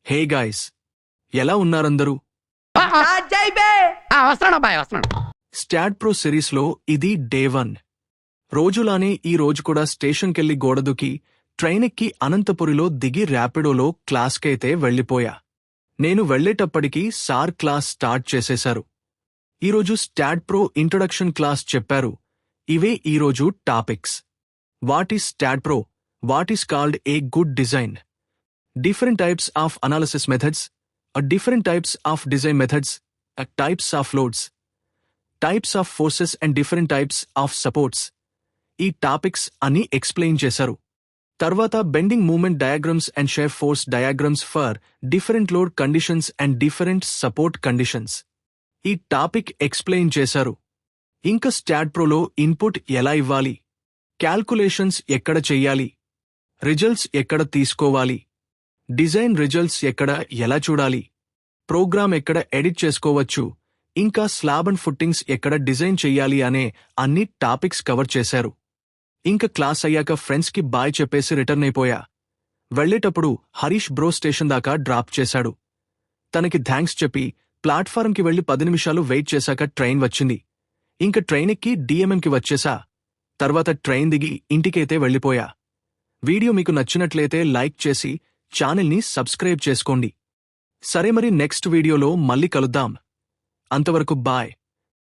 Hey guys, ఎలా ఉన్నారందరూ? వస్తున్నాడు. స్టాడ్ pro సిరీస్లో ఇది డే 1. రోజులానే ఈ రోజు కూడా స్టేషన్కెళ్లి గోడదుకి ట్రైన్ ఎక్కి అనంతపురిలో దిగి ర్యాపిడోలో క్లాస్కైతే వెళ్ళిపోయా. నేను వెళ్లేటప్పటికి సార్ క్లాస్ స్టార్ట్ చేసేశారు. ఈరోజు స్టాడ్ ప్రో ఇంట్రొడక్షన్ క్లాస్ చెప్పారు. ఇవే ఈరోజు topics. What is STAAD pro? What is called a good design? Different types of analysis methods, different types of design methods, types of loads, types of forces and different types of supports. ఈ topics అన్ని explain చేశారు. తర్వాత bending moment diagrams and shape force diagrams for different load conditions and different support conditions. ఈ topic explain చేశారు. ఇంకా స్టాడ్ ప్రోలో input ఎలా ఇవ్వాలి, calculations ఎక్కడ చెయ్యాలి, రిజల్ట్స్ ఎక్కడ తీసుకోవాలి, డిజైన్ రిజల్ట్స్ ఎక్కడ ఎలా చూడాలి, ప్రోగ్రామ్ ఎక్కడ ఎడిట్ చేసుకోవచ్చు, ఇంకా స్లాబ్ అండ్ ఫుట్టింగ్స్ ఎక్కడ డిజైన్ చెయ్యాలి అనే అన్ని టాపిక్స్ కవర్ చేశారు. ఇంకా క్లాస్ అయ్యాక ఫ్రెండ్స్కి బాయ్ చెప్పేసి రిటర్న్ అయిపోయా. వెళ్లేటప్పుడు హరీష్ బ్రో స్టేషన్ దాకా డ్రాప్ చేశాడు. తనకి థ్యాంక్స్ చెప్పి ప్లాట్ఫారంకి వెళ్లి 10 నిమిషాలు వెయిట్ చేశాక ట్రైన్ వచ్చింది. ఇంక ట్రైన్ ఎక్కి డిఎంఎంకి వచ్చేసా. తర్వాత ట్రైన్ దిగి ఇంటికైతే వెళ్ళిపోయా. వీడియో మీకు నచ్చినట్లయితే లైక్ చేసి ఛానల్ని సబ్స్క్రైబ్ చేసుకోండి. సరే, మరి నెక్స్ట్ వీడియోలో మళ్ళీ కలుద్దాం. అంతవరకు బాయ్.